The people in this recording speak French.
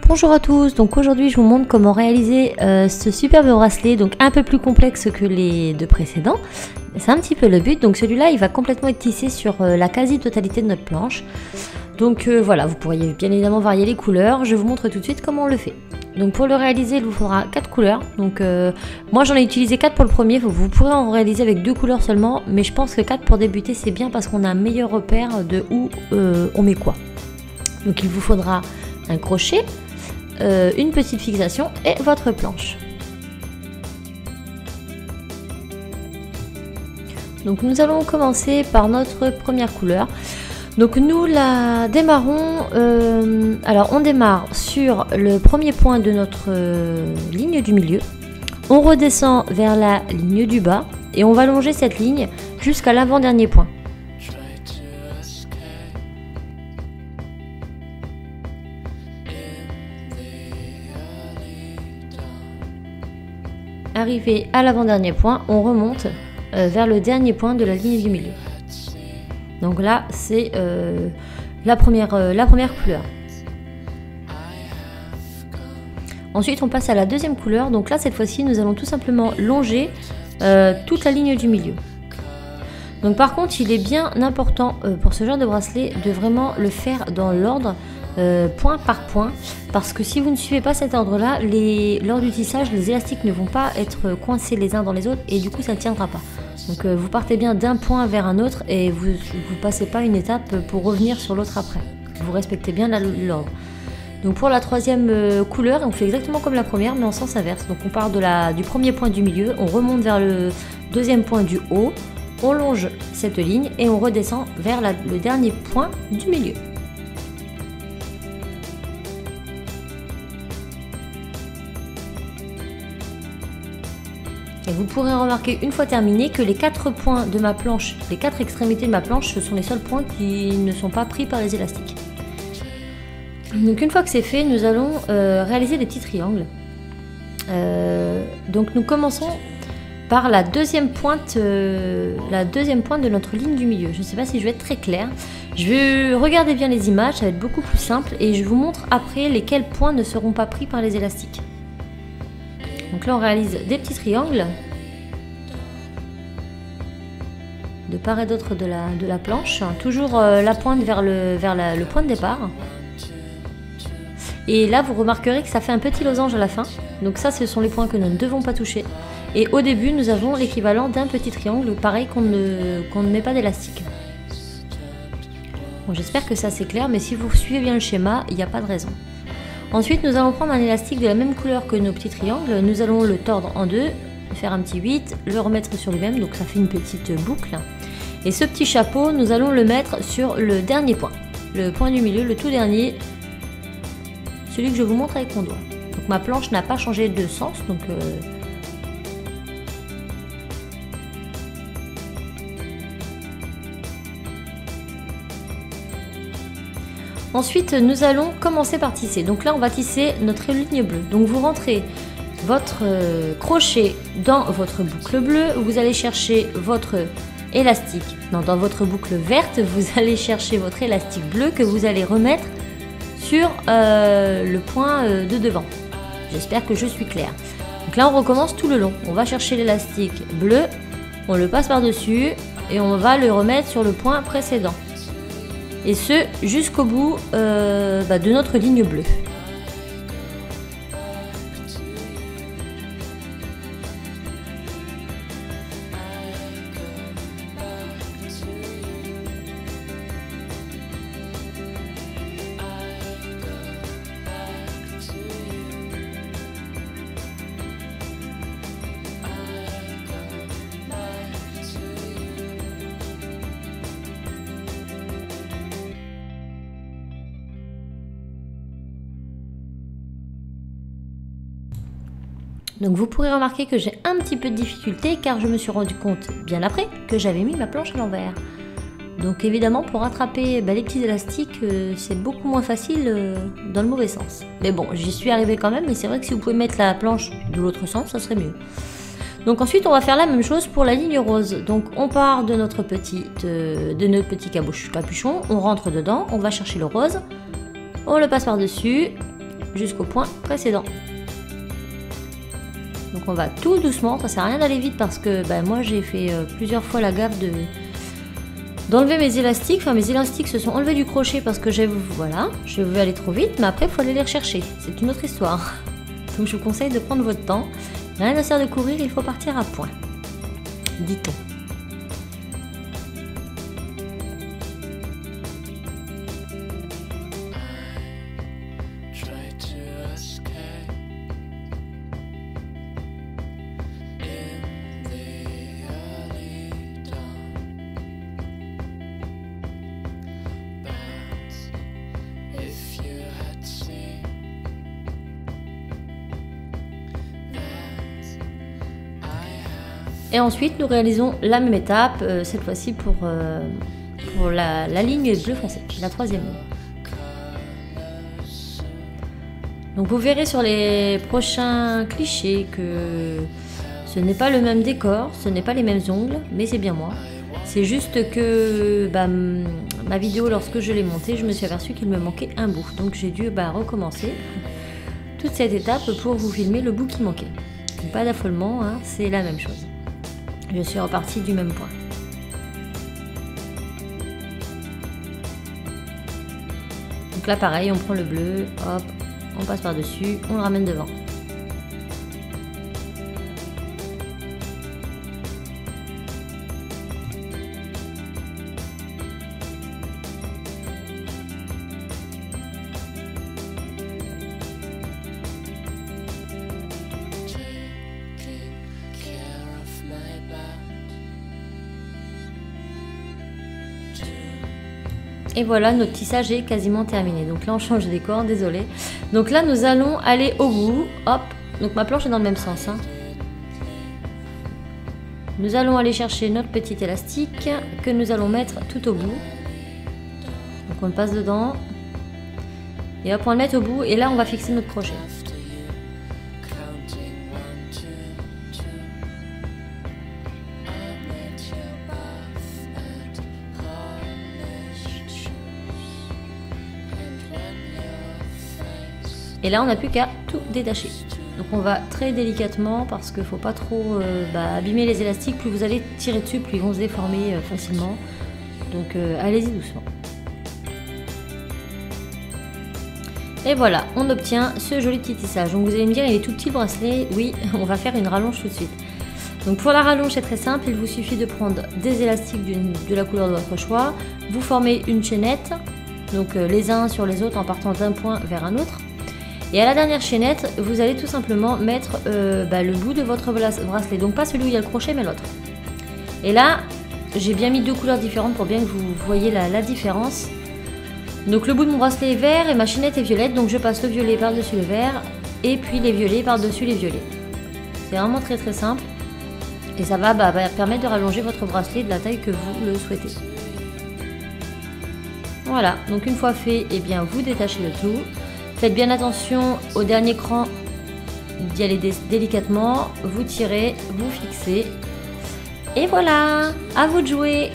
Bonjour à tous, donc aujourd'hui je vous montre comment réaliser ce superbe bracelet, donc un peu plus complexe que les deux précédents. C'est un petit peu le but, donc celui-là il va complètement être tissé sur la quasi-totalité de notre planche. Donc voilà, vous pourriez bien évidemment varier les couleurs, je vous montre tout de suite comment on le fait. Donc pour le réaliser il vous faudra 4 couleurs, donc moi j'en ai utilisé 4 pour le premier, vous pourrez en réaliser avec 2 couleurs seulement, mais je pense que 4 pour débuter c'est bien parce qu'on a un meilleur repère de où on met quoi. Donc il vous faudra un crochet, une petite fixation et votre planche. Donc nous allons commencer par notre première couleur. Donc nous la démarrons, alors on démarre sur le premier point de notre ligne du milieu. On redescend vers la ligne du bas et on va longer cette ligne jusqu'à l'avant-dernier point. Arrivé à l'avant-dernier point, on remonte vers le dernier point de la ligne du milieu. Donc là, c'est la première couleur. Ensuite, on passe à la deuxième couleur. Donc là, cette fois-ci, nous allons tout simplement longer toute la ligne du milieu. Donc par contre, il est bien important pour ce genre de bracelet de vraiment le faire dans l'ordre point par point, parce que si vous ne suivez pas cet ordre là, lors du tissage les élastiques ne vont pas être coincés les uns dans les autres et du coup ça ne tiendra pas. Donc vous partez bien d'un point vers un autre et vous passez pas une étape pour revenir sur l'autre après. Vous respectez bien l'ordre. Donc pour la troisième couleur, on fait exactement comme la première mais en sens inverse. Donc on part du premier point du milieu, on remonte vers le deuxième point du haut, on longe cette ligne et on redescend vers le dernier point du milieu. Et vous pourrez remarquer une fois terminé que les 4 points de ma planche, les 4 extrémités de ma planche, ce sont les seuls points qui ne sont pas pris par les élastiques. Donc une fois que c'est fait, nous allons réaliser des petits triangles. Donc nous commençons par la deuxième pointe de notre ligne du milieu. Je ne sais pas si je vais être très claire. Je vais regarder bien les images, ça va être beaucoup plus simple et je vous montre après lesquels points ne seront pas pris par les élastiques. Donc là on réalise des petits triangles de part et d'autre de la planche, toujours la pointe vers le point de départ. Et là vous remarquerez que ça fait un petit losange à la fin, donc ça ce sont les points que nous ne devons pas toucher. Et au début nous avons l'équivalent d'un petit triangle, pareil qu'on ne met pas d'élastique. Bon, j'espère que ça c'est clair, mais si vous suivez bien le schéma, il n'y a pas de raison. Ensuite, nous allons prendre un élastique de la même couleur que nos petits triangles. Nous allons le tordre en deux, faire un petit 8, le remettre sur lui-même, donc ça fait une petite boucle. Et ce petit chapeau, nous allons le mettre sur le dernier point. Le point du milieu, le tout dernier, celui que je vous montre avec mon doigt. Donc ma planche n'a pas changé de sens, donc... Ensuite, nous allons commencer par tisser. Donc là, on va tisser notre ligne bleue. Donc vous rentrez votre crochet dans votre boucle bleue. Vous allez chercher votre élastique. Non, dans votre boucle verte, vous allez chercher votre élastique bleu que vous allez remettre sur le point de devant. J'espère que je suis claire. Donc là, on recommence tout le long. On va chercher l'élastique bleu, on le passe par-dessus et on va le remettre sur le point précédent. Et ce, jusqu'au bout de notre ligne bleue. Donc vous pourrez remarquer que j'ai un petit peu de difficulté car je me suis rendu compte bien après que j'avais mis ma planche à l'envers. Donc évidemment pour rattraper les petits élastiques c'est beaucoup moins facile dans le mauvais sens. Mais bon, j'y suis arrivée quand même, mais c'est vrai que si vous pouvez mettre la planche de l'autre sens, ça serait mieux. Donc ensuite on va faire la même chose pour la ligne rose. Donc on part de notre petit capuchon, on rentre dedans, on va chercher le rose, on le passe par dessus jusqu'au point précédent. Donc on va tout doucement, ça sert à rien d'aller vite parce que moi j'ai fait plusieurs fois la gaffe d'enlever mes élastiques. Enfin mes élastiques se sont enlevés du crochet parce que je veux aller trop vite, mais après il faut aller les rechercher, c'est une autre histoire. Donc je vous conseille de prendre votre temps, rien ne sert de courir, il faut partir à point, dit-on. Et ensuite, nous réalisons la même étape, cette fois-ci pour la ligne bleu foncé, la troisième ligne. Donc vous verrez sur les prochains clichés que ce n'est pas le même décor, ce n'est pas les mêmes ongles, mais c'est bien moi. C'est juste que ma vidéo, lorsque je l'ai montée, je me suis aperçue qu'il me manquait un bout. Donc j'ai dû recommencer toute cette étape pour vous filmer le bout qui manquait. Donc, pas d'affolement, hein, c'est la même chose. Je suis repartie du même point. Donc là pareil, on prend le bleu, hop, on passe par-dessus, on le ramène devant. Et voilà, notre tissage est quasiment terminé. Donc là, on change de décor, désolé. Donc là, nous allons aller au bout. Hop, donc ma planche est dans le même sens. Hein. Nous allons aller chercher notre petit élastique que nous allons mettre tout au bout. Donc on le passe dedans. Et hop, on le met au bout. Et là, on va fixer notre crochet. Et là, on n'a plus qu'à tout détacher. Donc on va très délicatement parce qu'il ne faut pas trop abîmer les élastiques. Plus vous allez tirer dessus, plus ils vont se déformer facilement. Donc allez-y doucement. Et voilà, on obtient ce joli petit tissage. Donc vous allez me dire, il est tout petit le bracelet. Oui, on va faire une rallonge tout de suite. Donc pour la rallonge, c'est très simple. Il vous suffit de prendre des élastiques de la couleur de votre choix. Vous formez une chaînette, donc les uns sur les autres en partant d'un point vers un autre. Et à la dernière chaînette, vous allez tout simplement mettre le bout de votre bracelet. Donc pas celui où il y a le crochet, mais l'autre. Et là, j'ai bien mis deux couleurs différentes pour bien que vous voyez la différence. Donc le bout de mon bracelet est vert et ma chaînette est violette. Donc je passe le violet par-dessus le vert et puis les violets par-dessus les violets. C'est vraiment très très simple. Et ça va permettre de rallonger votre bracelet de la taille que vous le souhaitez. Voilà, donc une fois fait, eh bien vous détachez le tout. Faites bien attention au dernier cran d'y aller délicatement, vous tirez, vous fixez. Et voilà, à vous de jouer!